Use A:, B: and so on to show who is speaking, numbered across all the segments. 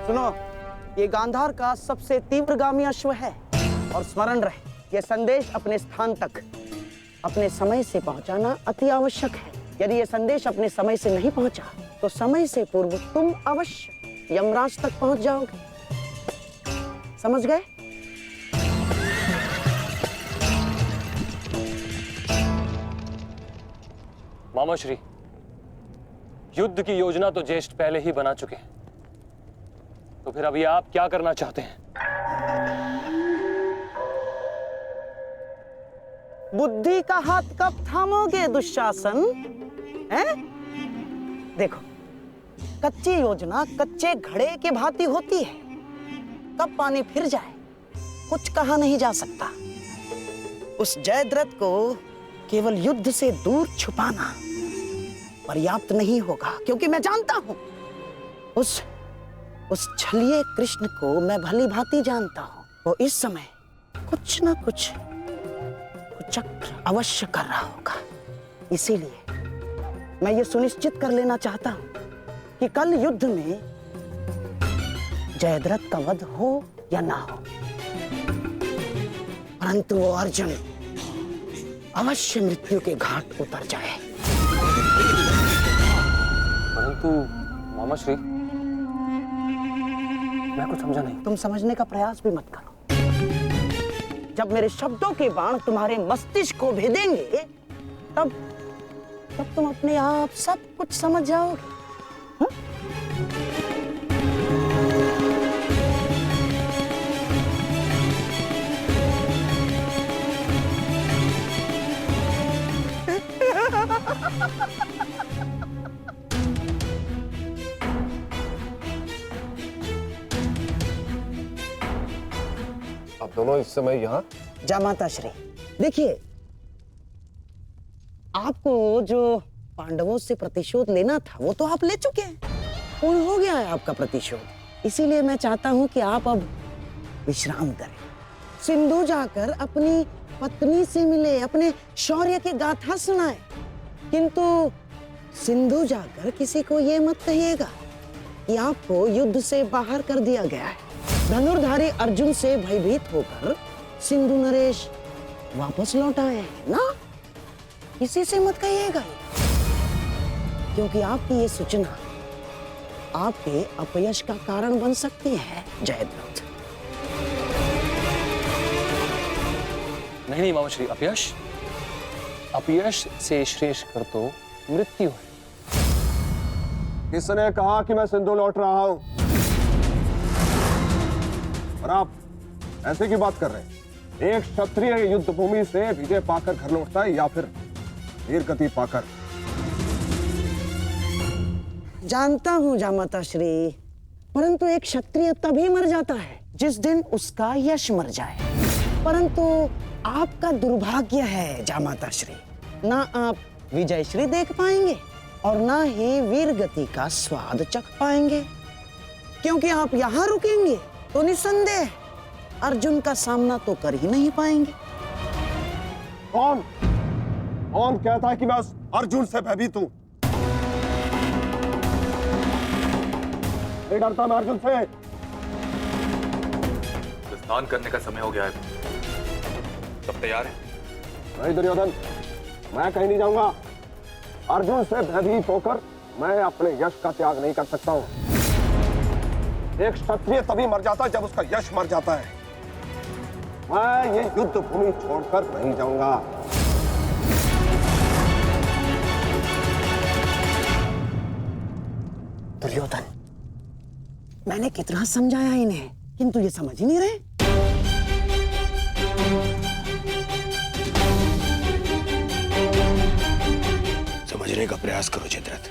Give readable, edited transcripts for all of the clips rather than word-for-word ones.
A: सुनो, ये गांधार का सबसे तीव्रगामी अश्व है और स्मरण रहे, ये संदेश अपने स्थान तक अपने समय से पहुंचाना अति आवश्यक है। यदि ये संदेश अपने समय से नहीं पहुंचा तो समय से पूर्व तुम अवश्य यमराज तक पहुंच जाओगे। समझ गए?
B: मामा श्री, युद्ध की योजना तो ज्येष्ठ पहले ही बना चुके हैं, तो फिर अभी आप क्या करना चाहते हैं?
A: बुद्धि का हाथ कब थामोगे दुशासन? हैं? देखो, कच्ची योजना कच्चे घड़े के भांति होती है, कब पानी फिर जाए कुछ कहा नहीं जा सकता। उस जयद्रथ को केवल युद्ध से दूर छुपाना पर्याप्त नहीं होगा, क्योंकि मैं जानता हूं उस छलिए कृष्ण को मैं भली भांति जानता हूं। वो इस समय कुछ ना कुछ कुचक्र अवश्य कर रहा होगा। इसीलिए मैं ये सुनिश्चित कर लेना चाहता हूं कि कल युद्ध में जयद्रथ का वध हो या ना हो, परंतु वो अर्जुन अवश्य मृत्यु के घाट उतर जाए।
B: परंतु मामा श्री, मैं कुछ समझा नहीं।
A: तुम समझने का प्रयास भी मत करो। जब मेरे शब्दों के बाण तुम्हारे मस्तिष्क को भेदेंगे तब तुम अपने आप सब कुछ समझ जाओगे।
C: आप दोनों इस समय यहाँ?
A: जामाता श्री, देखिए, आपको जो पांडवों से प्रतिशोध लेना था वो तो आप ले चुके हैं, पूर्ण हो गया है आपका प्रतिशोध। इसीलिए मैं चाहता हूं कि आप अब विश्राम करें, सिंधु जाकर अपनी पत्नी से मिले, अपने शौर्य की गाथा सुनाए। किंतु सिंधु जाकर किसी को ये मत कहिएगा कि आपको युद्ध से बाहर कर दिया गया है। धनुर्धारी अर्जुन से भयभीत होकर सिंधु नरेश वापस लौट आए हैं ना, किसी से मत कहिएगा, क्योंकि आपकी ये सूचना आपके अपयश का कारण बन सकती है जयद्रथ।
B: नहीं मामा श्री, अपयश से श्रेष्ठ कर तो मृत्यु है।
C: किसने कहा कि मैं सिंधु लौट रहा हूं? और आप ऐसे की बात कर रहे हैं? एक क्षत्रिय युद्ध भूमि से विजय पाकर घर लौटता है या फिर वीर गति पाकर?
A: जानता हूं जामाता श्री, परंतु एक क्षत्रिय तभी मर जाता है जिस दिन उसका यश मर जाए। परंतु आपका दुर्भाग्य है जामाता श्री, ना आप विजय श्री देख पाएंगे और ना ही वीर गति का स्वाद चख पाएंगे, क्योंकि आप यहां रुकेंगे तो निसंदेह अर्जुन का सामना तो कर ही नहीं पाएंगे।
C: कौन कहता है कि मैं उस अर्जुन से भयभीत हूं? नहीं डरता मैं अर्जुन से।
D: स्नान करने का समय हो गया है, सब तैयार है?
C: नहीं दुर्योधन, मैं कहीं नहीं जाऊंगा। अर्जुन से भयभीत होकर मैं अपने यश का त्याग नहीं कर सकता हूं। एक क्षत्रिय तभी मर जाता है जब उसका यश मर जाता है। मैं ये युद्ध भूमि छोड़कर नहीं जाऊंगा।
A: दुर्योधन, मैंने कितना समझाया इन्हें, किंतु ये समझ ही नहीं रहे।
E: समझने का प्रयास करो जयद्रथ।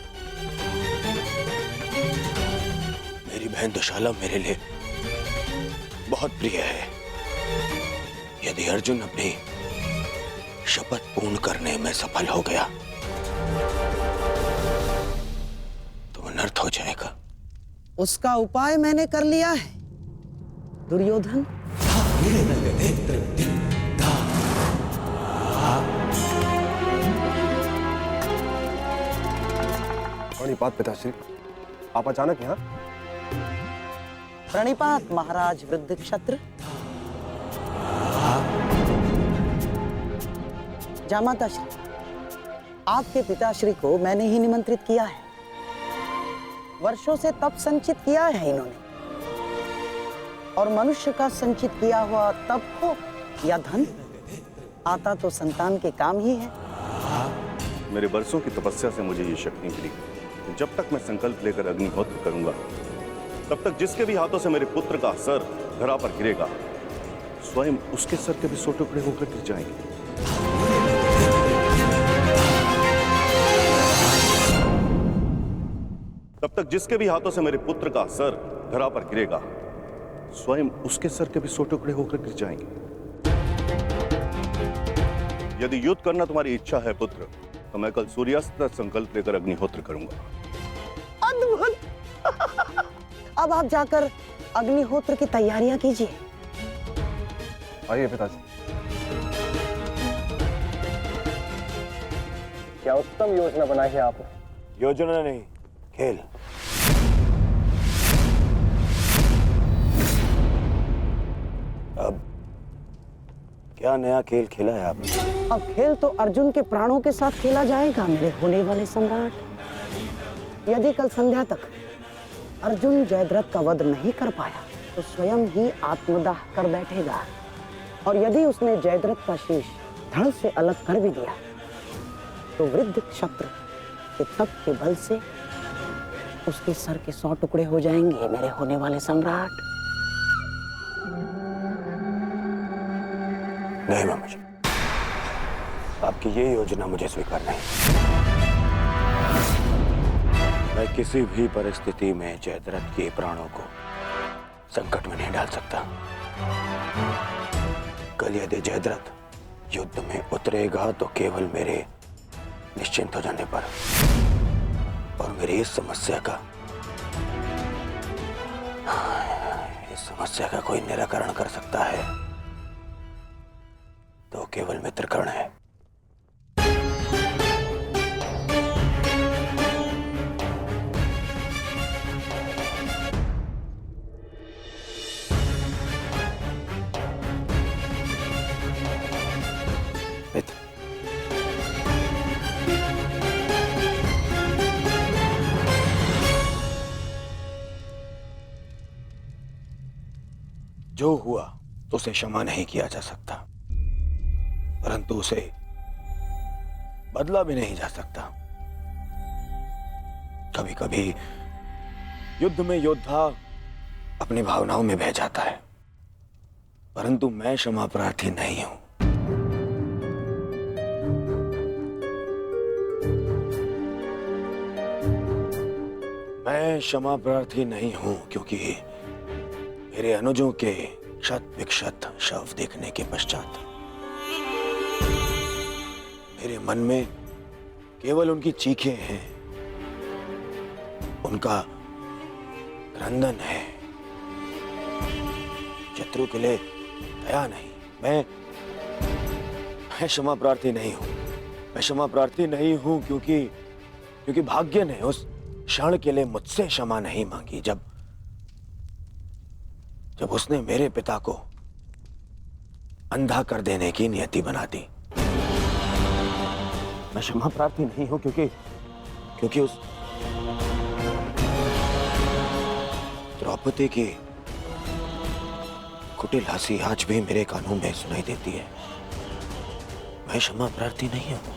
E: मेरी बहन दुशाला मेरे लिए बहुत प्रिय है। यदि अर्जुन अपनी शपथ पूर्ण करने में सफल हो गया तो अनर्थ हो जाएगा।
A: उसका उपाय मैंने कर लिया है दुर्योधन।
C: बड़ी बात पिताश्री, आप अचानक यहाँ?
A: प्रणिपात महाराज वृद्ध क्षत्र। जामाता श्री, आपके पिताश्री को मैंने ही निमंत्रित किया है। वर्षों से तप संचित किया है इन्होंने, और मनुष्य का संचित किया हुआ तप हो या धन, आता तो संतान के काम ही है।
F: मेरे वर्षों की तपस्या से मुझे ये शक्ति मिली कि जब तक मैं संकल्प लेकर अग्निहोत्र करूंगा, तब तक जिसके भी हाथों से मेरे पुत्र का सर धरा पर गिरेगा, स्वयं उसके सर के भी 100 टुकड़े होकर गिर जाएंगे। तब तक जिसके भी हाथों से मेरे पुत्र का सर धरा पर गिरेगा, स्वयं उसके सर के भी 100 टुकड़े होकर गिर जाएंगे। यदि युद्ध करना तुम्हारी इच्छा है पुत्र, तो मैं कल सूर्यास्त तक संकल्प लेकर अग्निहोत्र करूंगा।
A: अद्भुत। अब आप जाकर अग्निहोत्र की तैयारियां कीजिए।
C: आइए पिताजी।
B: क्या उत्तम योजना बनाई है आपने।
E: योजना नहीं, खेल। अब क्या नया खेल खेला है आपने?
A: अब खेल तो अर्जुन के प्राणों के साथ खेला जाएगा मेरे होने वाले सम्राट। यदि कल संध्या तक अर्जुन जयद्रथ का वध नहीं कर पाया, तो स्वयं ही आत्मदाह कर बैठेगा, और यदि उसने जयद्रथ का शीश धड़ से अलग कर भी दिया, तो वृद्ध क्षत्र के तप के बल से उसके सर के 100 टुकड़े हो जाएंगे मेरे होने वाले सम्राट।
E: नहीं मामा जी, आपकी ये योजना मुझे स्वीकार नहीं। मैं किसी भी परिस्थिति में जयद्रथ के प्राणों को संकट में नहीं डाल सकता। कल यदि जयद्रथ युद्ध में उतरेगा, तो केवल मेरे निश्चिंत हो जाने पर, और मेरी इस समस्या का कोई निराकरण कर सकता है तो केवल मित्रकर्ण है। मित्र, जो हुआ उसे क्षमा नहीं किया जा सकता, परंतु उसे बदला भी नहीं जा सकता। कभी कभी युद्ध में योद्धा अपनी भावनाओं में बह जाता है, परंतु मैं क्षमा प्रार्थी नहीं हूं। मैं क्षमा प्रार्थी नहीं हूं क्योंकि मेरे अनुजों के क्षत विक्षत शव देखने के पश्चात मेरे मन में केवल उनकी चीखें हैं, उनका क्रंदन है। शत्रु के लिए दया नहीं। मैं क्षमा प्रार्थी नहीं हूं। मैं क्षमा प्रार्थी नहीं हूं क्योंकि भाग्य ने उस क्षण के लिए मुझसे क्षमा नहीं मांगी जब उसने मेरे पिता को अंधा कर देने की नियति बना दी। मैं क्षमा प्रार्थी नहीं हूं क्योंकि उस द्रौपदी की कुटिल हंसी आज भी मेरे कानों में सुनाई देती है। मैं क्षमा प्रार्थी नहीं हूं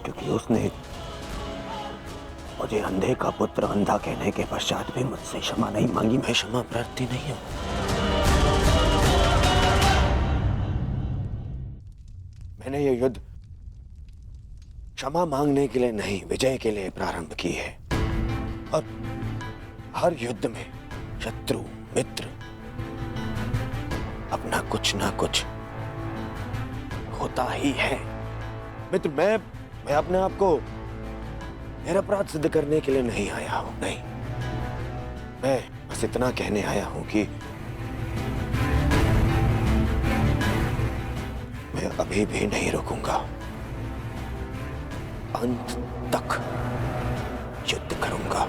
E: क्योंकि उसने मुझे अंधे का पुत्र अंधा कहने के पश्चात भी मुझसे क्षमा नहीं मांगी। मैं क्षमा प्रार्थी नहीं हूं। मैंने ये युद्ध क्षमा मांगने के लिए नहीं, विजय के लिए प्रारंभ की है, और हर युद्ध में शत्रु मित्र अपना कुछ ना कुछ होता ही है। मित्र, मैं अपने आप को निरपराध सिद्ध करने के लिए नहीं आया हूं। नहीं, मैं बस इतना कहने आया हूं कि मैं अभी भी नहीं रुकूंगा। अंत तक युद्ध करूंगा,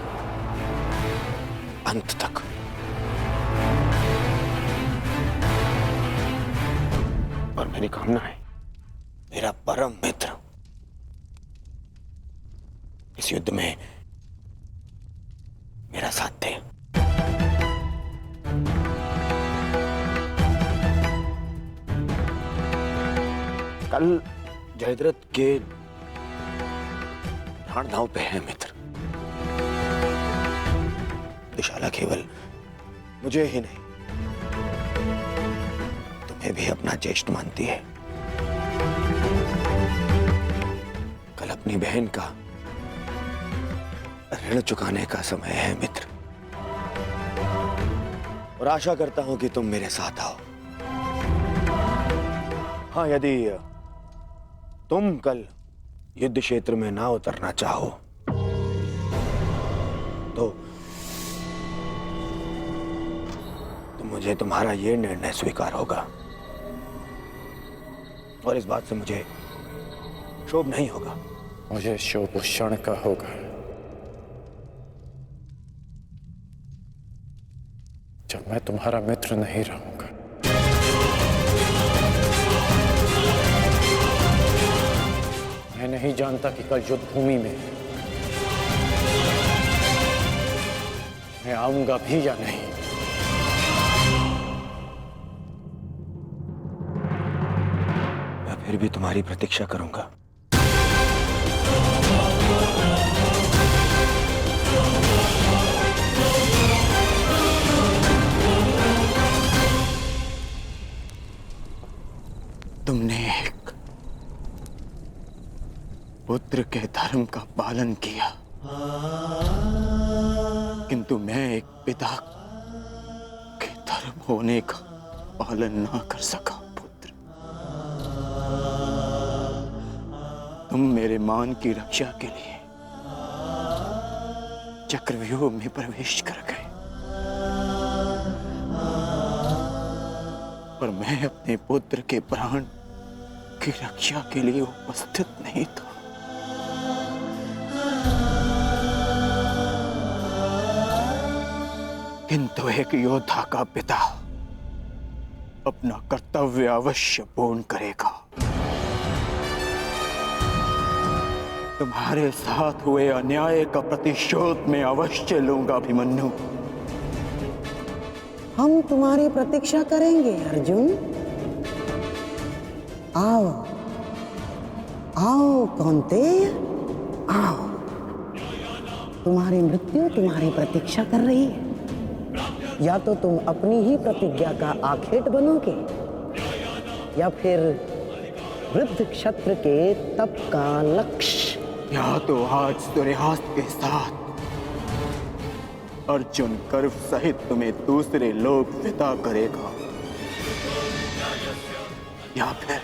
E: अंत तक। और मेरी कामना है मेरा परम मित्र इस युद्ध में मेरा साथ दे। कल जयद्रथ के प्राण दांव पे है मित्र। विशाला केवल मुझे ही नहीं तुम्हें भी अपना ज्येष्ठ मानती है। कल अपनी बहन का ऋण चुकाने का समय है मित्र, और आशा करता हूं कि तुम मेरे साथ आओ। हाँ, यदि तुम कल युद्ध क्षेत्र में ना उतरना चाहो तो मुझे तुम्हारा यह निर्णय स्वीकार होगा, और इस बात से मुझे क्षोभ नहीं होगा।
B: मुझे क्षोभ उस क्षण का होगा जब मैं तुम्हारा मित्र नहीं रहूंगा। मैं नहीं जानता कि कल युद्ध भूमि में मैं आऊंगा भी या नहीं।
E: मैं फिर भी तुम्हारी प्रतीक्षा करूंगा। तुमने एक पुत्र के धर्म का पालन किया, किंतु मैं एक पिता के धर्म होने का पालन ना कर सका। पुत्र, तुम मेरे मान की रक्षा के लिए चक्रव्यूह में प्रवेश कर गए, पर मैं अपने पुत्र के प्राण की रक्षा के लिए उपस्थित नहीं था। किंतु एक योद्धा का पिता अपना कर्तव्य अवश्य पूर्ण करेगा। तुम्हारे साथ हुए अन्याय का प्रतिशोध मैं अवश्य लूंगा अभिमन्यु।
A: हम तुम्हारी प्रतीक्षा करेंगे अर्जुन। आओ आओ कौन्तेय, आओ। तुम्हारी मृत्यु तुम्हारी प्रतीक्षा कर रही है। या तो तुम अपनी ही प्रतिज्ञा का आखेट बनोगे, या फिर वृद्ध क्षत्र के तप का लक्ष्य।
E: या तो आज सूर्यास्त के साथ अर्जुन गर्व सहित तुम्हें दूसरे लोक विदा करेगा, या फिर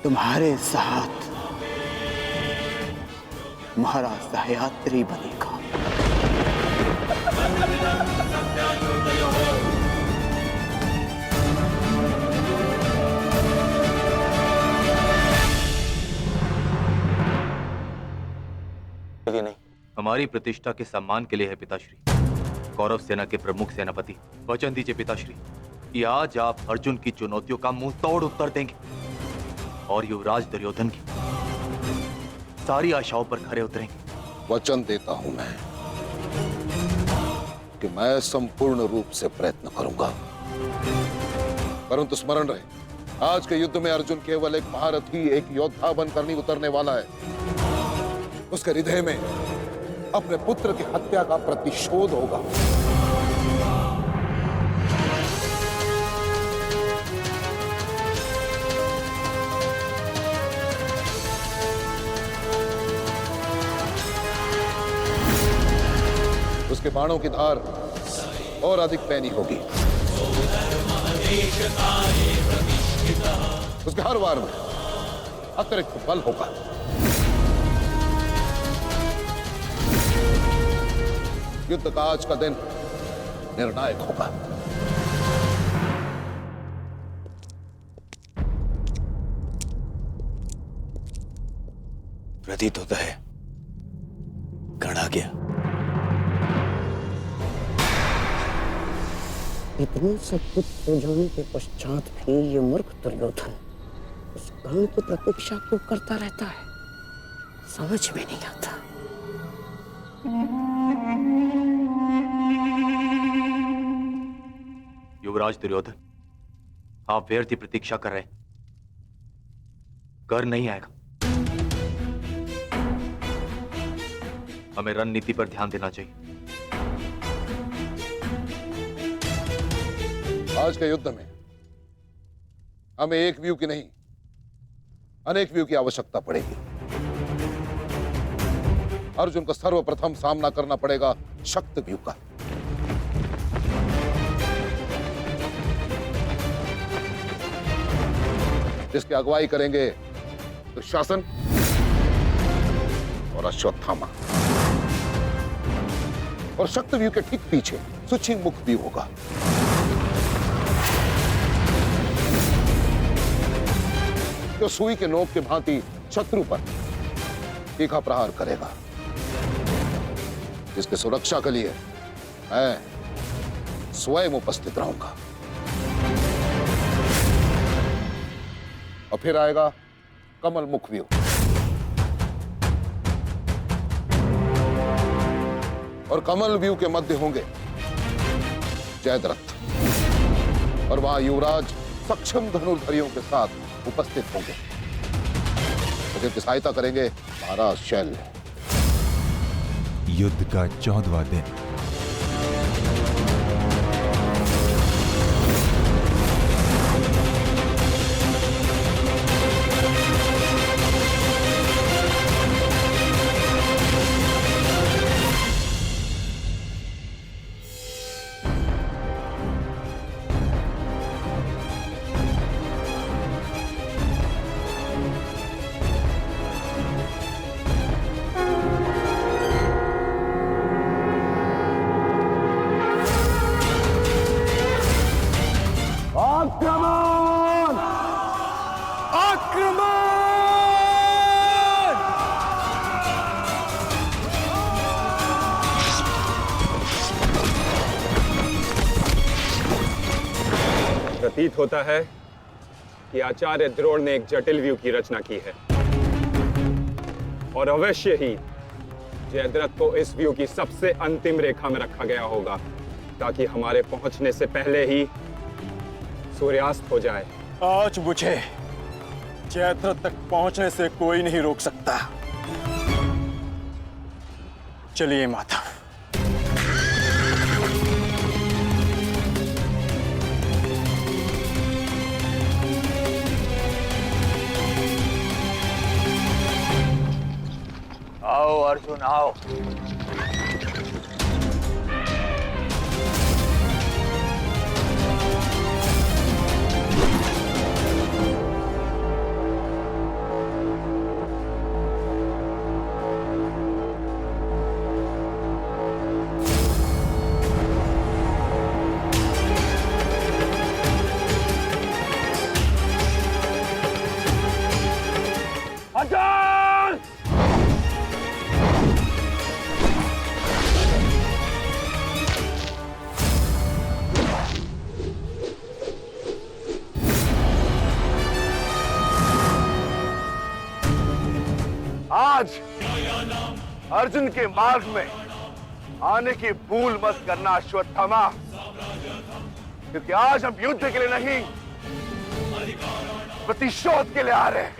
E: तुम्हारे साथ महाराज सहयात्री बनेगा।
D: नहीं, हमारी प्रतिष्ठा के सम्मान के लिए है पिताश्री। कौरव सेना के प्रमुख सेनापति, वचन दीजिए पिताश्री कि आज आप अर्जुन की चुनौतियों का मुंह तोड़ उत्तर देंगे और युवराज दुर्योधन की सारी आशाओं पर खरे उतरेंगे।
G: वचन देता हूं मैं कि मैं संपूर्ण रूप से प्रयत्न करूंगा, परंतु स्मरण रहे, आज के युद्ध में अर्जुन केवल एक महारथी, एक योद्धा बनकर नहीं उतरने वाला है। उसके हृदय में अपने पुत्र की हत्या का प्रतिशोध होगा। उसके बाणों की धार और अधिक पैनी होगी। उसके हर वार में अतिरिक्त बल होगा। युद्ध का आज का दिन निर्णायक होगा।
E: प्रतीत होता है गढ़ आ गया।
A: इतना सब कुछ हो जाने के पश्चात भी ये मूर्ख दुर्योधन उस कर्ण की प्रतीक्षा क्यों करता रहता है, समझ में नहीं आता।
D: युवराज दुर्योधन, आप व्यर्थ ही प्रतीक्षा कर रहे हैं। कर नहीं आएगा। हमें रणनीति पर ध्यान देना चाहिए।
G: आज के युद्ध में हमें एक व्यू की नहीं, अनेक व्यू की आवश्यकता पड़ेगी। अर्जुन को सर्वप्रथम सामना करना पड़ेगा शक्त व्यू का। जिसकी अगुवाई करेंगे दुशासन और अश्वत्थामा, और शक्त व्यू के ठीक पीछे सुचिमुख व्यू होगा। जो सुई के नोक के भांति शत्रु पर तीखा प्रहार करेगा। इसकी सुरक्षा के लिए मैं स्वयं उपस्थित रहूंगा। और फिर आएगा कमल मुख व्यू। और कमल व्यू के मध्य होंगे जयद्रथ, और वहां युवराज सक्षम धनुर्धरियों के साथ उपस्थित होंगे। तो जिनकी सहायता करेंगे महाराज शैल्य।
H: युद्ध का 14वां दिन।
I: प्रतीत होता है कि आचार्य द्रोण ने एक जटिल व्यू की रचना की है, और अवश्य ही जयद्रथ को इस व्यू की सबसे अंतिम रेखा में रखा गया होगा, ताकि हमारे पहुंचने से पहले ही सूर्यास्त हो जाए।
J: आज मुझे जयद्रथ तक पहुंचने से कोई नहीं रोक सकता। चलिए माता।
D: आओ अर्जुन आओ।
C: आज अर्जुन के मार्ग में आने की भूल मत करना अश्वत्थामा, क्योंकि आज हम युद्ध के लिए नहीं, प्रतिशोध के लिए आ रहे हैं।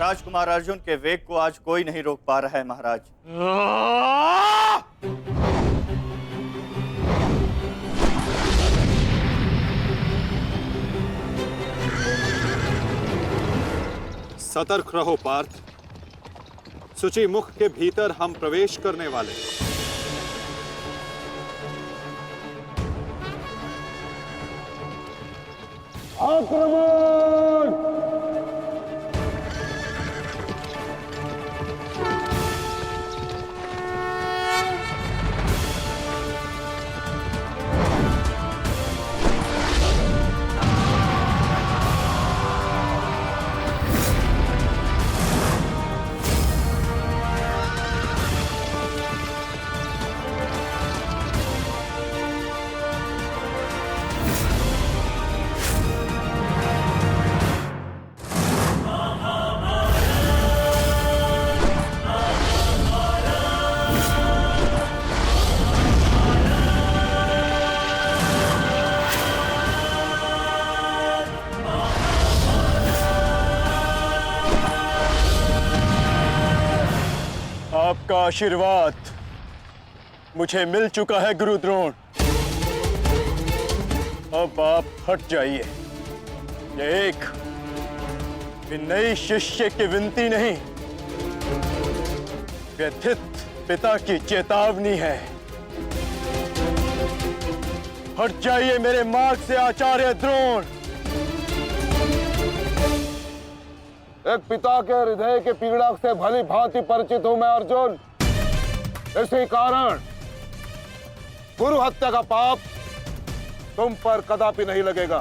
H: राजकुमार अर्जुन के वेग को आज कोई नहीं रोक पा रहा है महाराज।
I: सतर्क रहो पार्थ, सूची मुख के भीतर हम प्रवेश करने वाले हैं।
J: आपका आशीर्वाद मुझे मिल चुका है गुरु द्रोण। अब आप हट जाइए। ये एक नई शिष्य की विनती नहीं, व्यथित पिता की चेतावनी है। हट जाइए मेरे मार्ग से आचार्य द्रोण।
C: एक पिता के हृदय के पीड़ा से भली भांति परिचित हूं मैं अर्जुन। इसी कारण गुरु हत्या का पाप तुम पर कदापि नहीं लगेगा।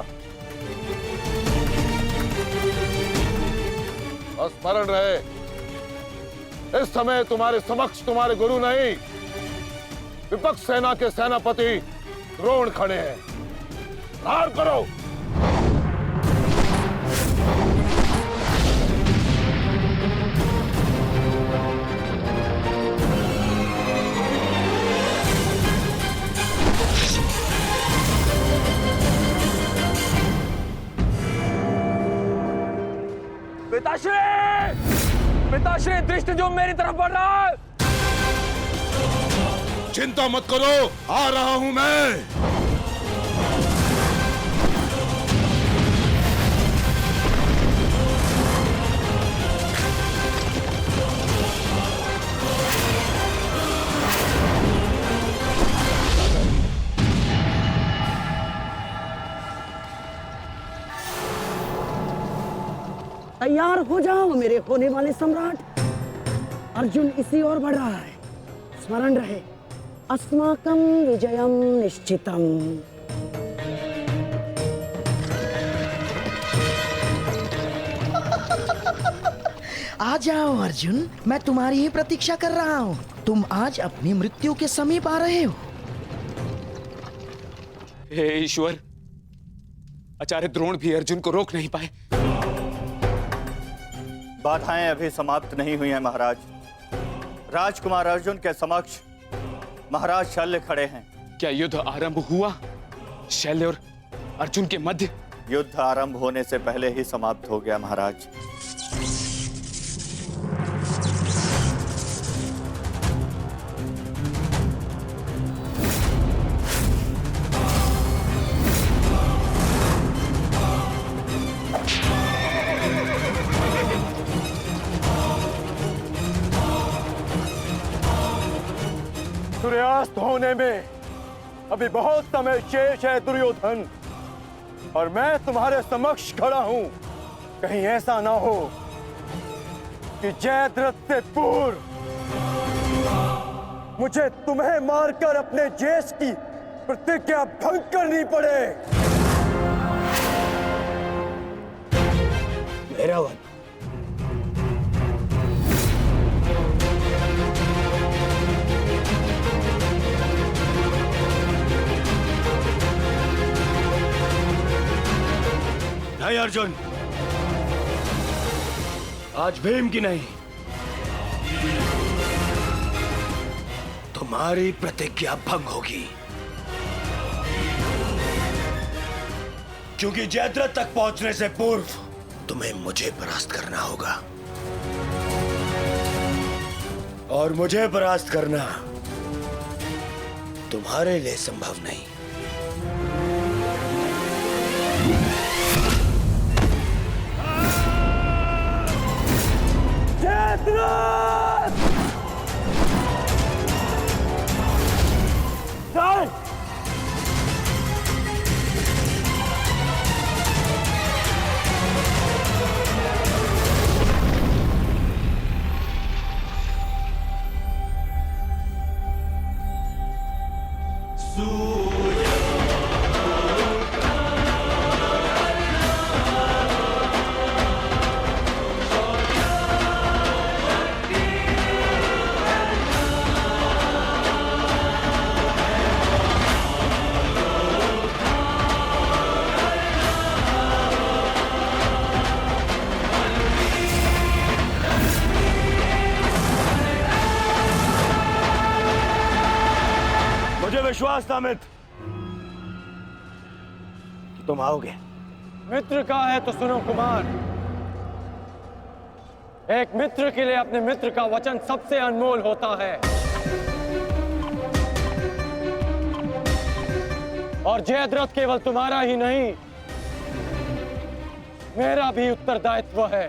C: स्मरण रहे, इस समय तुम्हारे समक्ष तुम्हारे गुरु नहीं, विपक्ष सेना के सेनापति द्रोण खड़े हैं। धार करो।
B: पिताश्री दृष्टि जो मेरी तरफ बढ़ रहा है।
G: चिंता मत करो, आ रहा हूं मैं।
A: तैयार हो जाओ मेरे होने वाले सम्राट। अर्जुन इसी ओर बढ़ रहा है। स्मरण रहे, अस्माकं विजयम निश्चितम।
K: आ जाओ अर्जुन, मैं तुम्हारी ही प्रतीक्षा कर रहा हूँ। तुम आज अपनी मृत्यु के समीप आ रहे हो।
I: हे ईश्वर, आचार्य द्रोण भी अर्जुन को रोक नहीं पाए।
H: बाधाएं अभी समाप्त नहीं हुई हैं महाराज। राजकुमार अर्जुन के समक्ष महाराज शल्य खड़े हैं।
I: क्या युद्ध आरंभ हुआ शल्य और अर्जुन के मध्य?
H: युद्ध आरंभ होने से पहले ही समाप्त हो गया महाराज।
J: सूर्यास्त होने में अभी बहुत समय शेष है दुर्योधन, और मैं तुम्हारे समक्ष खड़ा हूं। कहीं ऐसा ना हो कि जयद्रथ से पूर्व मुझे तुम्हें मारकर अपने ज्येष्ठ की प्रतिज्ञा भंग करनी पड़े।
E: मेरा वन नहीं अर्जुन, आज भीम की नहीं, तुम्हारी प्रतिज्ञा भंग होगी। क्योंकि जयद्रथ तक पहुंचने से पूर्व तुम्हें मुझे परास्त करना होगा। और मुझे परास्त करना तुम्हारे लिए संभव नहीं। मुझे विश्वास था मित्र कि तुम आओगे।
B: मित्र का है तो सुनो कुमार, एक मित्र के लिए अपने मित्र का वचन सबसे अनमोल होता है। और जयद्रथ केवल तुम्हारा ही नहीं, मेरा भी उत्तरदायित्व है।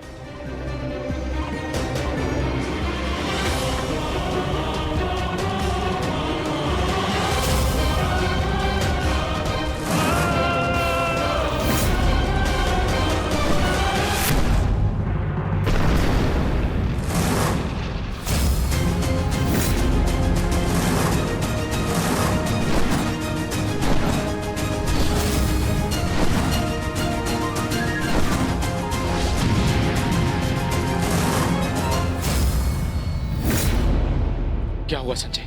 L: क्या हुआ संजय?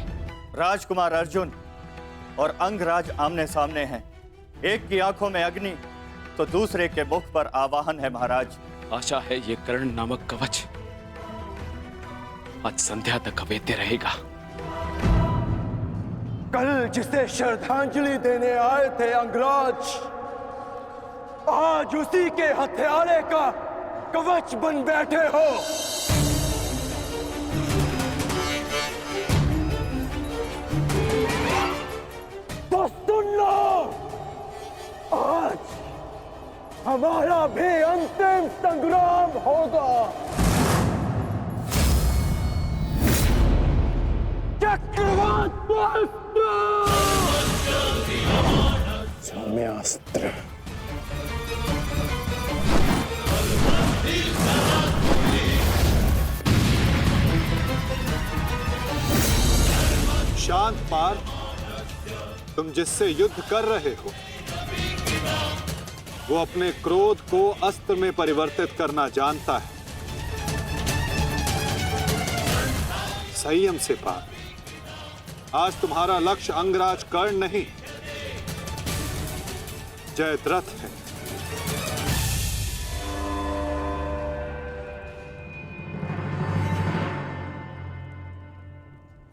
H: राजकुमार अर्जुन और अंगराज आमने सामने हैं। एक की आंखों में अग्नि तो दूसरे के मुख पर आवाहन है महाराज।
L: आशा है ये कर्ण नामक कवच आज संध्या तक अवेद्य रहेगा।
J: कल जिसे श्रद्धांजलि देने आए थे अंगराज, आज उसी के हत्यारे का कवच बन बैठे हो। तो सुन लो, आज हमारा भी अंतिम संग्राम होगा। चक्रवात
C: सौम्यास्त्र।
M: शांत पार्थ, तुम जिससे युद्ध कर रहे हो वो अपने क्रोध को अस्त्र में परिवर्तित करना जानता है। संयम से पार्थ, आज तुम्हारा लक्ष्य अंगराज कर्ण नहीं, जयद्रथ है।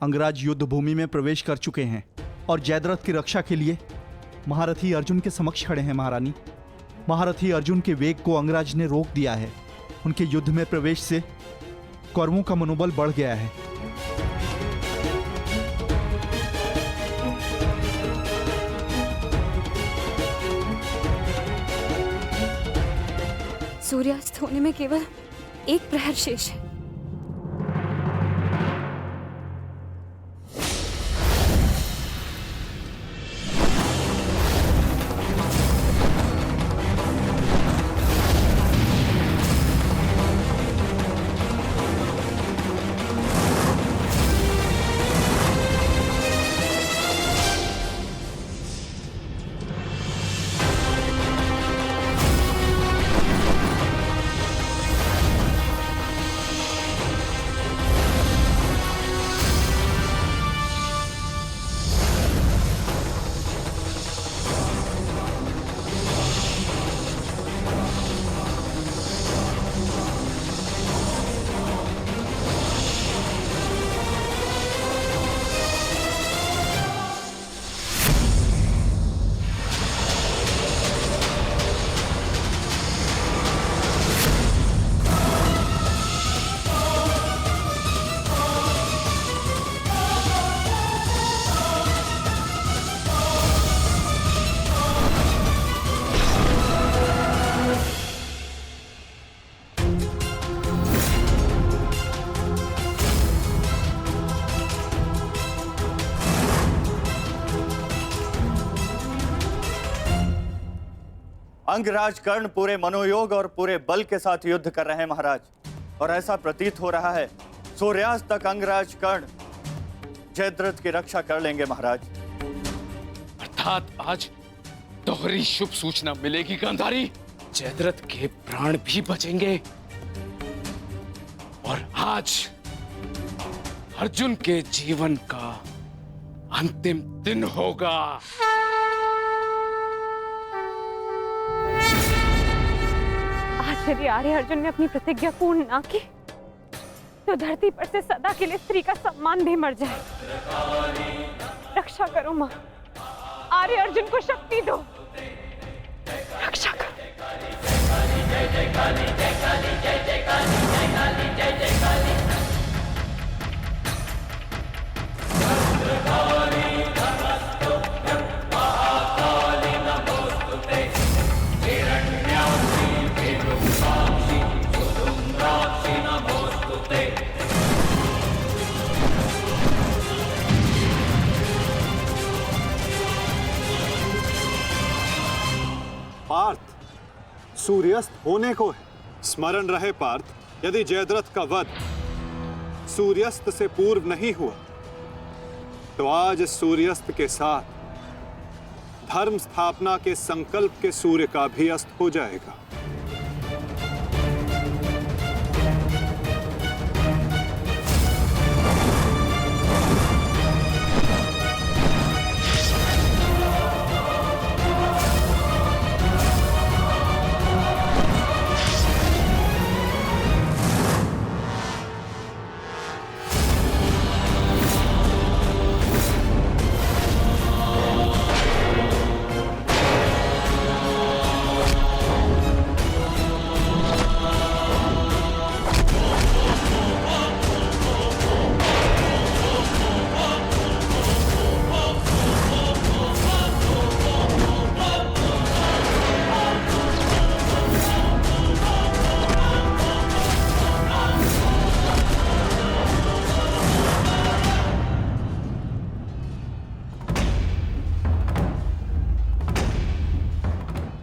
N: अंगराज युद्ध भूमि में प्रवेश कर चुके हैं और जयद्रथ की रक्षा के लिए महारथी अर्जुन के समक्ष खड़े हैं। महारानी, महारथी अर्जुन के वेग को अंगराज ने रोक दिया है। उनके युद्ध में प्रवेश से कौरवों का मनोबल बढ़ गया है।
O: सूर्यास्त होने में केवल एक प्रहर शेष है।
H: अंगराज कर्ण पूरे मनोयोग और पूरे बल के साथ युद्ध कर रहे हैं महाराज, और ऐसा प्रतीत हो रहा है सूर्यास्त तक अंगराज कर्ण जयद्रथ की रक्षा कर लेंगे महाराज।
L: अर्थात आज दोहरी शुभ सूचना मिलेगी गांधारी, जयद्रथ के प्राण भी बचेंगे और आज अर्जुन के जीवन का अंतिम दिन होगा।
O: आज यदि आर्य अर्जुन ने अपनी प्रतिज्ञा पूर्ण ना की तो धरती पर से सदा के लिए स्त्री का सम्मान भी मर जाए। रक्षा करो मां, आर्य अर्जुन को शक्ति दो, रक्षा करो।
M: पार्थ, सूर्यास्त होने को है। स्मरण रहे पार्थ, यदि जयद्रथ का वध सूर्यास्त से पूर्व नहीं हुआ तो आज सूर्यास्त के साथ धर्म स्थापना के संकल्प के सूर्य का भी अस्त हो जाएगा।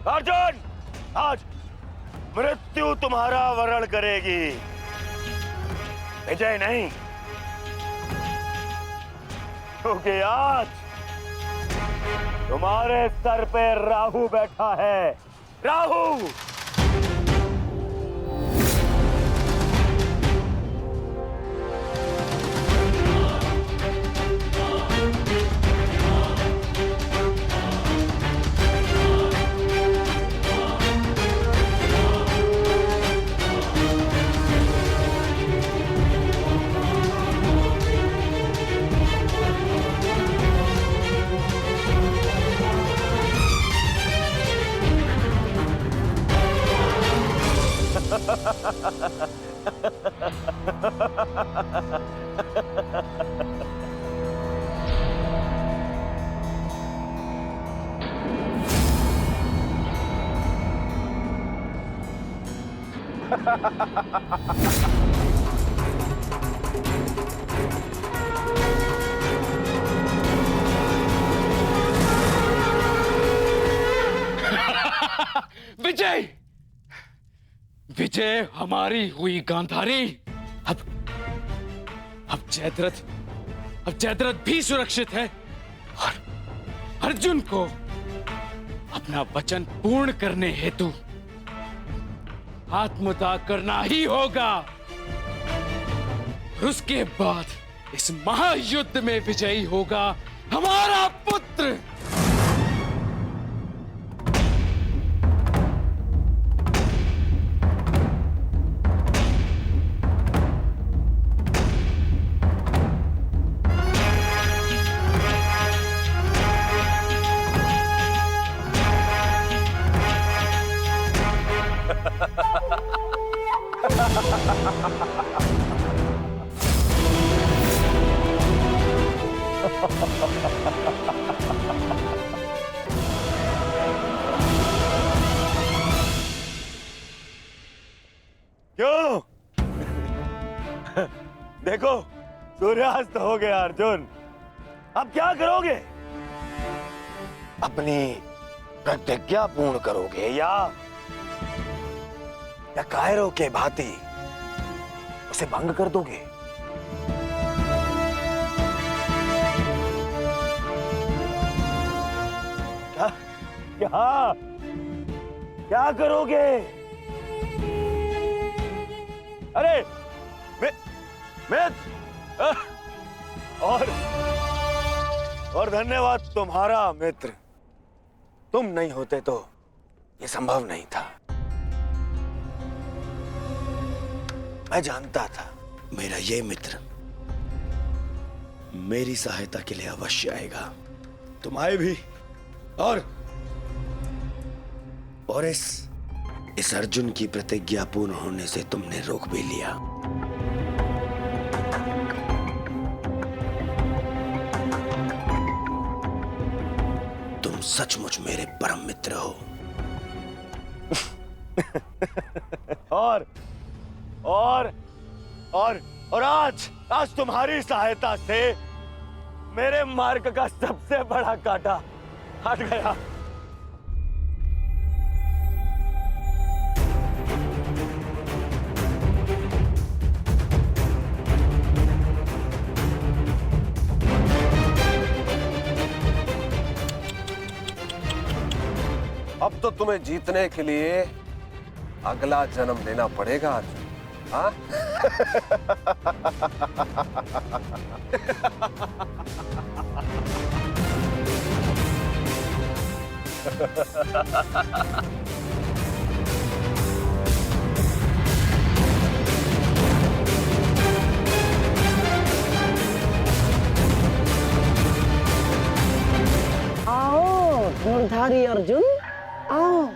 E: अर्जुन, आज मृत्यु तुम्हारा वरण करेगी, विजय नहीं। क्योंकि आज तुम्हारे सर पे राहु बैठा है। राहु
L: विजय, विजय हमारी हुई गांधारी। अब जयद्रथ भी सुरक्षित है और अर्जुन को अपना वचन पूर्ण करने हेतु आत्मदाह करना ही होगा। और उसके बाद इस महायुद्ध में विजयी होगा हमारा पुत्र।
E: क्यों? देखो, सूर्यास्त हो गया अर्जुन। अब क्या करोगे? अपनी प्रतिज्ञा पूर्ण करोगे या कायरों के भांति उसे भंग कर दोगे? क्या क्या क्या करोगे? अरे और धन्यवाद तुम्हारा मित्र। तुम नहीं होते तो ये संभव नहीं था। मैं जानता था मेरा ये मित्र मेरी सहायता के लिए अवश्य आएगा। तुम आए भी और इस अर्जुन की प्रतिज्ञा पूर्ण होने से तुमने रोक भी लिया। तुम सचमुच मेरे परम मित्र हो। और आज तुम्हारी सहायता से मेरे मार्ग का सबसे बड़ा कांटा हट गया।
C: अब तो तुम्हें जीतने के लिए अगला जन्म लेना पड़ेगा अर्जुन। हाँ?
A: आओ धनुर्धारी अर्जुन, आओ।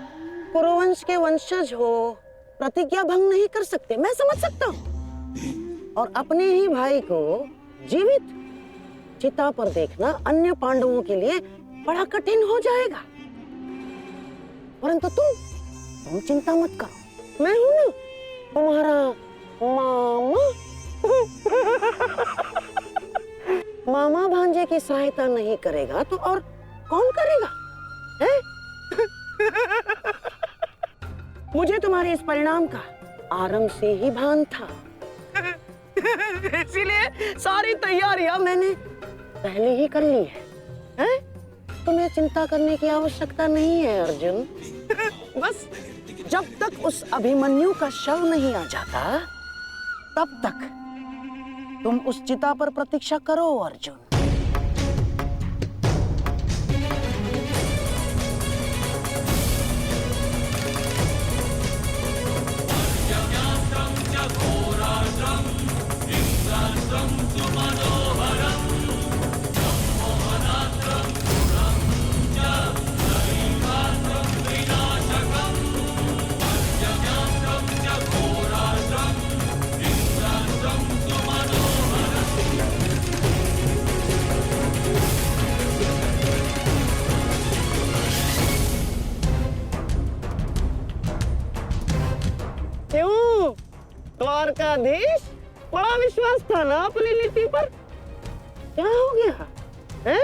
A: कुरुवंश के वंशज हो, प्रतिज्ञा भंग नहीं कर सकते, मैं समझ सकता हूँ। और अपने ही भाई को जीवित चिता पर देखना अन्य पांडवों के लिए बड़ा कठिन हो जाएगा। परंतु तुम चिंता मत करो, मैं हूं ना तुम्हारा मामा। मामा भांजे की सहायता नहीं करेगा तो और कौन करेगा? है? मुझे तुम्हारे इस परिणाम का आरंभ से ही भान था। इसीलिए सारी तैयारियां मैंने पहले ही कर ली है? तुम्हें चिंता करने की आवश्यकता नहीं है अर्जुन। बस जब तक उस अभिमन्यु का शव नहीं आ जाता तब तक तुम उस चिता पर प्रतीक्षा करो अर्जुन। द्वारकाधीश, बड़ा विश्वास था ना अपनी नीति पर? क्या हो गया है?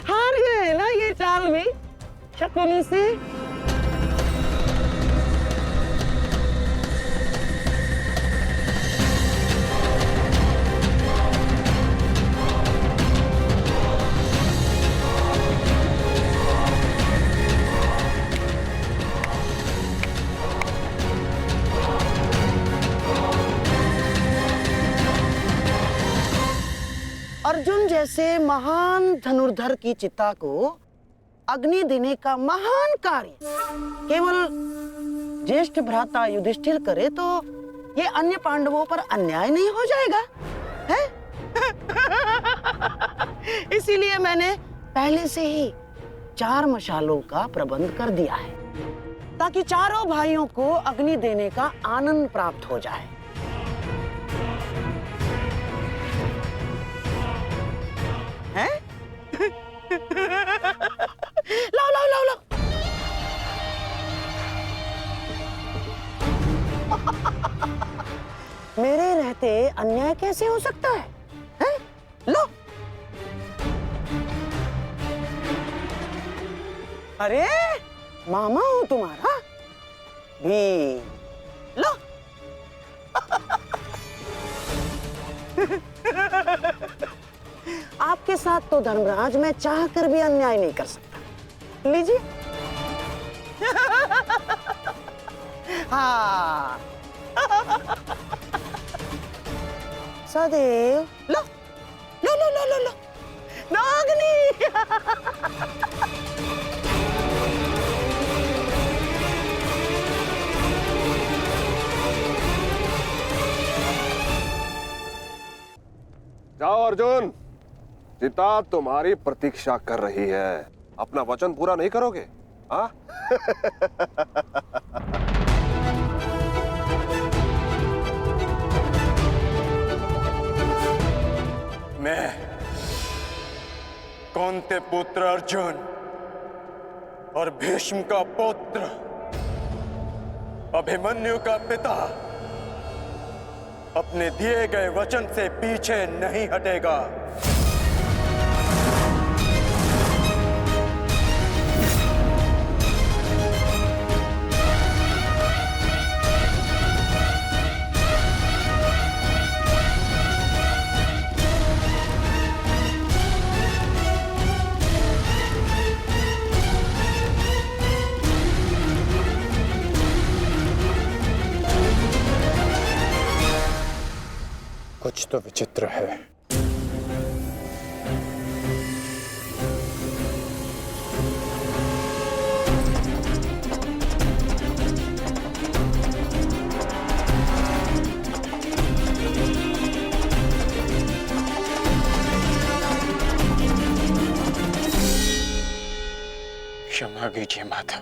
A: हार गए ना ये चाल भी शकुनी से। अर्जुन जैसे महान धनुर्धर की चिता को अग्नि देने का महान कार्य केवल ज्येष्ठ भ्राता युधिष्ठिर करे तो ये अन्य पांडवों पर अन्याय नहीं हो जाएगा है? इसीलिए मैंने पहले से ही 4 मशालों का प्रबंध कर दिया है ताकि चारों भाइयों को अग्नि देने का आनंद प्राप्त हो जाए। हैं? लाओ लाओ लाओ लाओ। मेरे रहते अन्याय कैसे हो सकता है? हैं? लो। अरे मामा हूं तुम्हारा भी, लो। आपके साथ तो धर्मराज मैं चाह कर भी अन्याय नहीं कर सकता। लीजिए। हाँ। सदैव लो लो लो लो लो लो नागनी।
C: जाओ अर्जुन, सीता तुम्हारी प्रतीक्षा कर रही है। अपना वचन पूरा नहीं करोगे? हाँ?
J: मैं कौंते पुत्र अर्जुन और भीष्म का पुत्र, अभिमन्यु का पिता, अपने दिए गए वचन से पीछे नहीं हटेगा। कुछ तो विचित्र है। क्षमा कीजिए माता,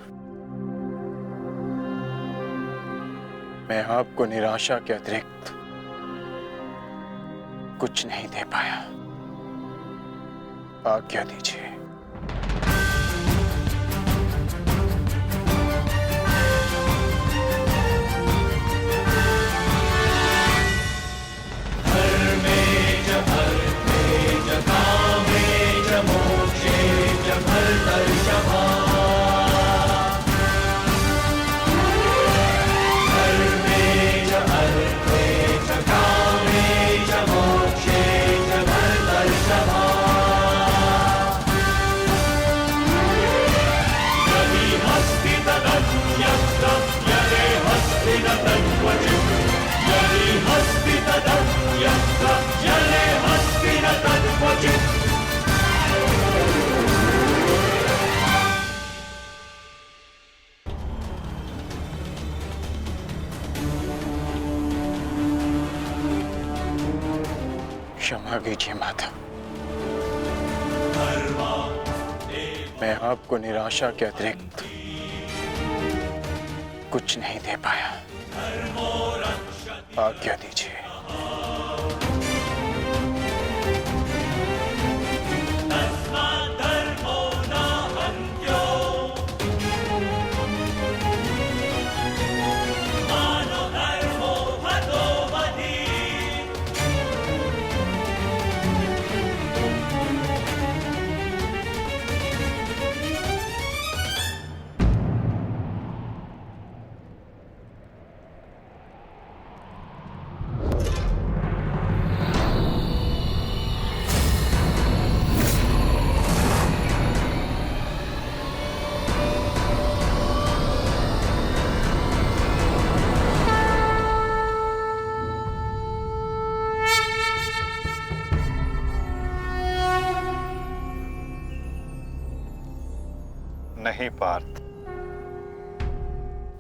J: मैं आपको निराशा के अतिरिक्त कुछ नहीं दे पाया। आज्ञा दीजिए। क्षमा कीजिए माता, मैं आपको निराशा के अतिरिक्त कुछ नहीं दे पाया। आज्ञा दीजिए।
M: नहीं पार्थ,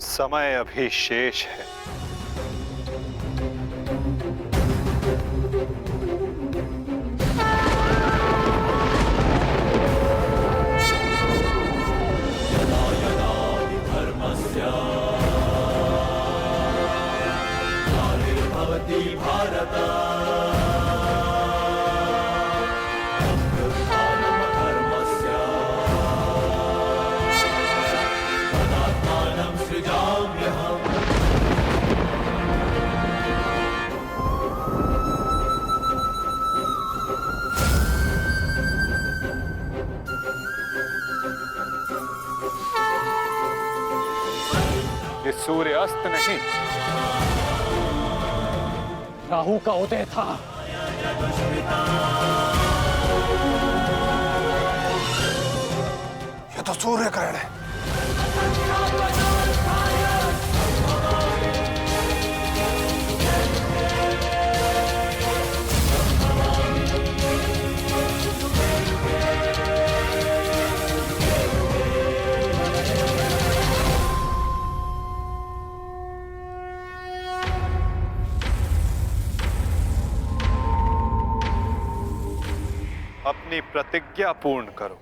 M: समय अभी शेष है।
I: ये सूर्यास्त नहीं,
B: राहु का उदय था।
C: ये तो सूर्य ग्रहण है।
M: अपनी प्रतिज्ञा पूर्ण करो।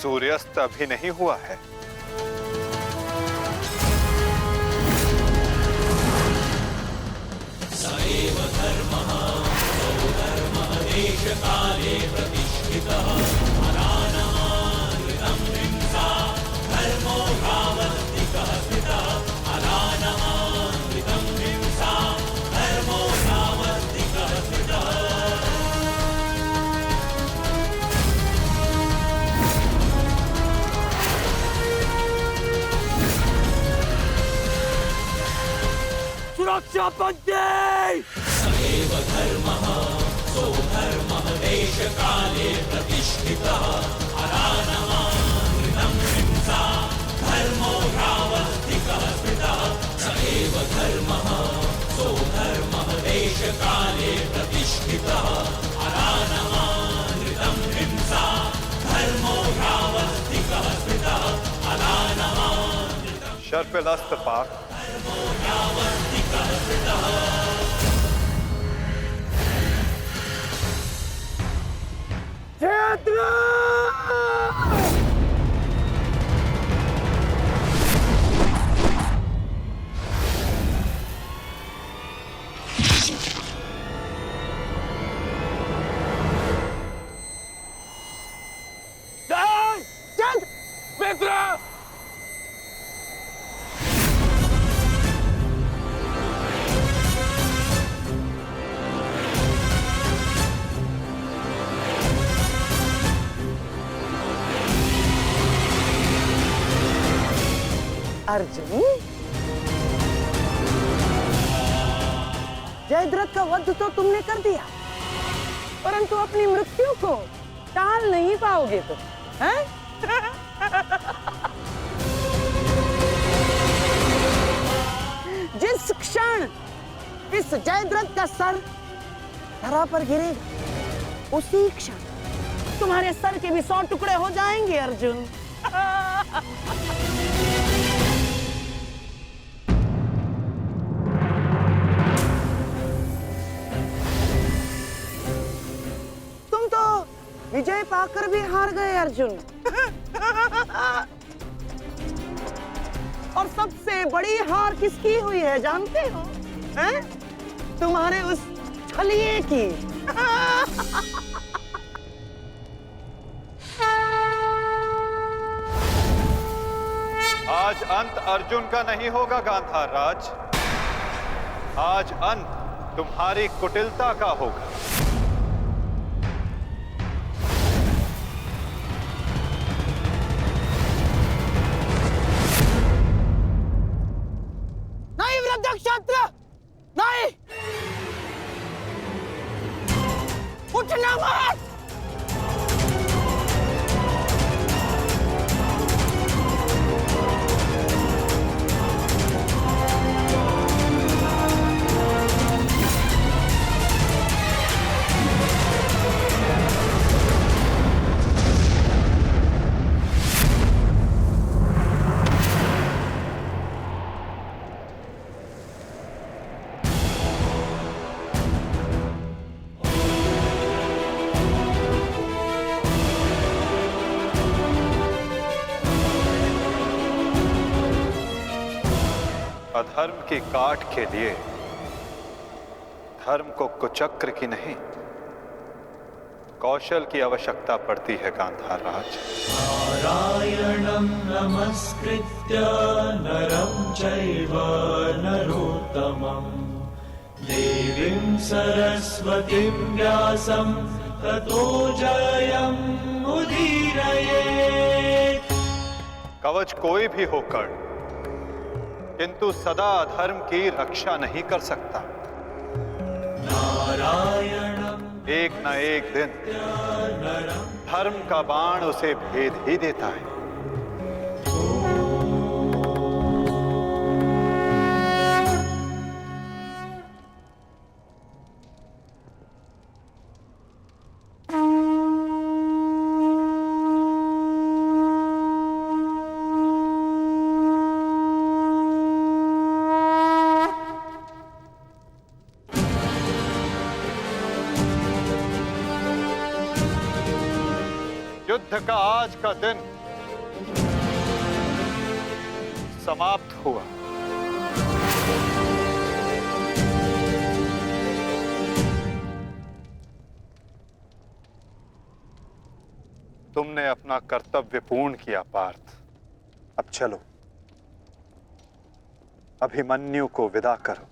M: सूर्यास्त अभी नहीं हुआ है।
P: सएव धर्मः सौधर्मः देशकाले प्रतिष्ठितः अनानमानृतं हिंसा धर्मो यावत्तिकः स्थितः अनानमानृतं हिंसा धर्मो यावत्तिकः स्थितः। सुरक्षा पंथी सएव धर्मः सौधर्मः देशकाले प्रतिष्ठितः अनानमानृतं हिंसा धर्मो यावत्तिकः स्थितः। सएव धर्मः सौधर्मः देशकाले प्रतिष्ठितः अनानमानृतं हिंसा धर्मो यावत्तिकः स्थितः अनानमानृतं।
M: शर्पिलास्त्र पाक।
A: अर्जुन, जयद्रथ का वध तो तुमने कर दिया, परंतु अपनी मृत्यु को टाल नहीं पाओगे तुम, हैं? जिस क्षण इस जयद्रथ का सर धरा पर गिरेगा, उसी क्षण तुम्हारे सर के भी 100 टुकड़े हो जाएंगे अर्जुन। तुम तो विजय पाकर भी हार गए अर्जुन। और सबसे बड़ी हार किसकी हुई है जानते हो? हैं? तुम्हारे उस छलिए की।
M: आज अंत अर्जुन का नहीं होगा गांधार राज, आज अंत तुम्हारी कुटिलता का होगा।
A: नहीं वृद्धक्षत्र, नहीं, उठना मत।
M: अधर्म की काट के लिए धर्म को कुचक्र की नहीं, कौशल की आवश्यकता पड़ती है गांधार राज।
P: नारायणं नमस्कृत्य नरं चैव नरोत्तमं देवीं सरस्वतीं व्यासं ततो जयमुदीरये।
M: कवच कोई भी हो कर्ण, किंतु सदा अधर्म की रक्षा नहीं कर सकता। एक न एक दिन धर्म का बाण उसे भेद ही देता है। युद्ध का आज का दिन समाप्त हुआ। तुमने अपना कर्तव्य पूर्ण किया पार्थ। अब चलो, अभिमन्यु को विदा करो।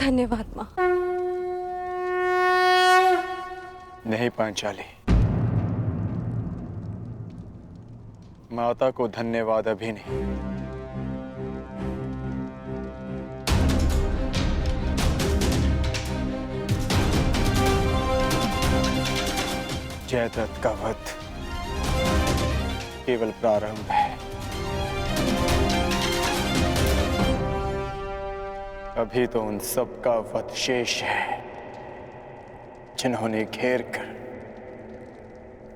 O: धन्यवाद माँ।
I: नहीं पांचाली, माता को धन्यवाद अभी नहीं। जयद्रथ का वध केवल प्रारंभ है। अभी तो उन सब का वध शेष है जिन्होंने घेर कर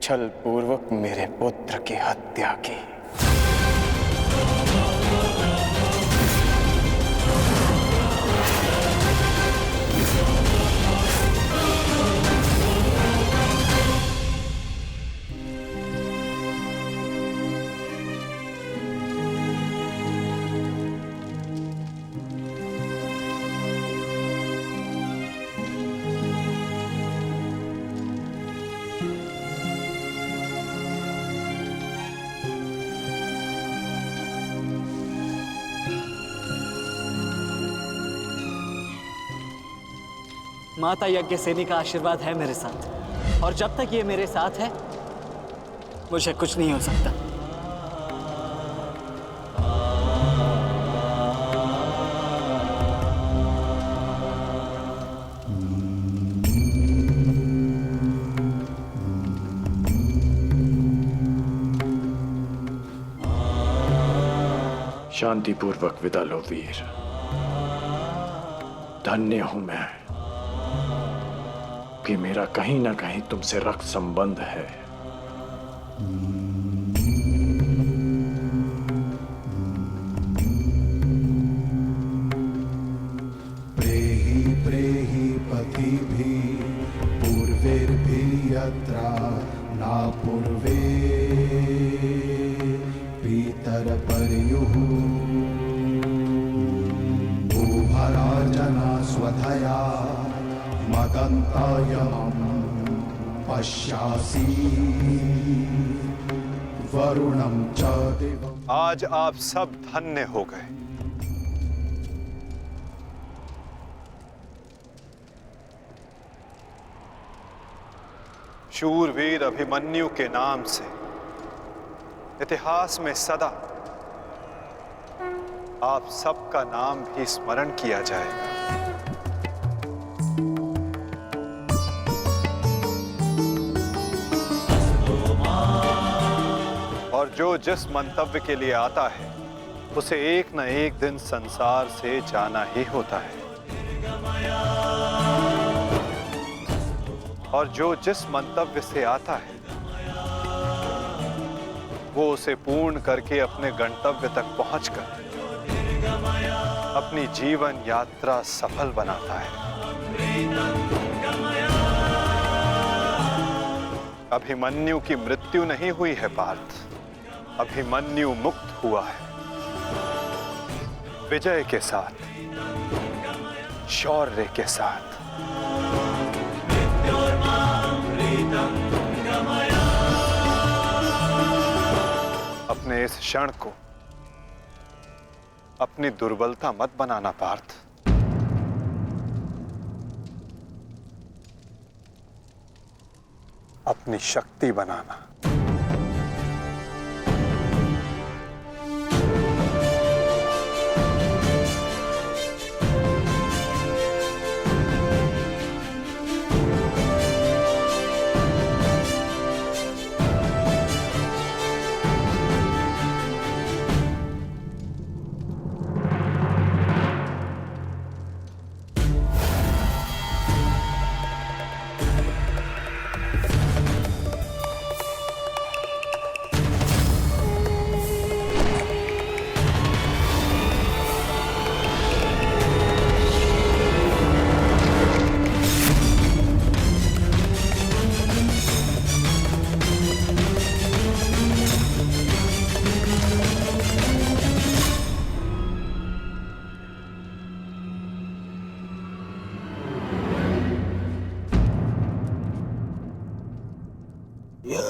I: छल पूर्वक मेरे पुत्र की हत्या की।
Q: माता यज्ञसेनी का आशीर्वाद है मेरे साथ, और जब तक ये मेरे साथ है मुझे कुछ नहीं हो सकता।
R: शांतिपूर्वक विदा लो वीर। धन्य हूं मैं कि मेरा कहीं ना कहीं तुमसे रक्त संबंध है।
P: प्रेहि प्रेहि पति भी पूर्वेर भी यत्रा ना पूर्वे पीतर पर्युः उभराजना स्वधया मदन्तायमं पश्यासि वरुणं च दिवम्।
M: आज आप सब धन्य हो गए। शूरवीर अभिमन्यु के नाम से इतिहास में सदा आप सबका नाम भी स्मरण किया जाएगा। और जो जिस मंतव्य के लिए आता है उसे एक न एक दिन संसार से जाना ही होता है, और जो जिस मंतव्य से आता है वो उसे पूर्ण करके अपने गंतव्य तक पहुंचकर अपनी जीवन यात्रा सफल बनाता है। अभिमन्यु की मृत्यु नहीं हुई है पार्थ, अभिमन्यु मुक्त हुआ है, विजय के साथ, शौर्य के साथ। अपने इस क्षण को अपनी दुर्बलता मत बनाना पार्थ। अपनी शक्ति बनाना।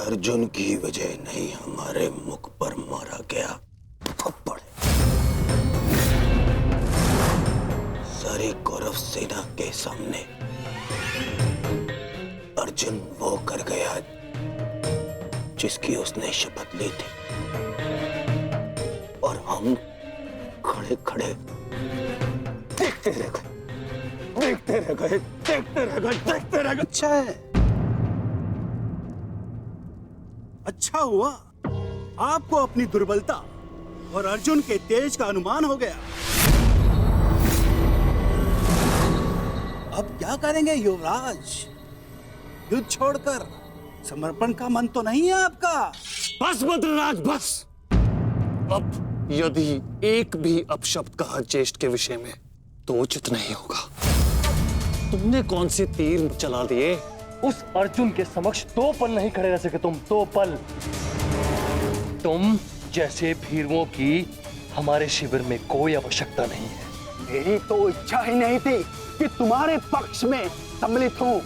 E: अर्जुन की वजह नहीं हमारे मुख पर मारा गया थप्पड़। सारी कौरव सेना के सामने अर्जुन वो कर गया जिसकी उसने शपथ ली थी, और हम खड़े खड़े देखते रह गए, देखते रह गए, देखते रह गए, देखते रह गए। अच्छा है,
S: अच्छा हुआ आपको अपनी दुर्बलता और अर्जुन के तेज का अनुमान हो गया। अब क्या करेंगे युवराज? युद्ध छोड़कर समर्पण का मन तो नहीं है आपका?
T: बस बद्रराज बस। अब यदि एक भी अपशब्द कहा ज्येष्ठ के विषय में तो उचित नहीं होगा। तुमने कौन से तीर चला दिए?
B: उस अर्जुन के समक्ष 2 पल नहीं खड़े रह सके तुम, 2 पल। तुम जैसे भीरुओं की हमारे शिविर में कोई आवश्यकता नहीं है।
S: मेरी तो इच्छा ही नहीं थी कि तुम्हारे पक्ष में सम्मिलित हूं।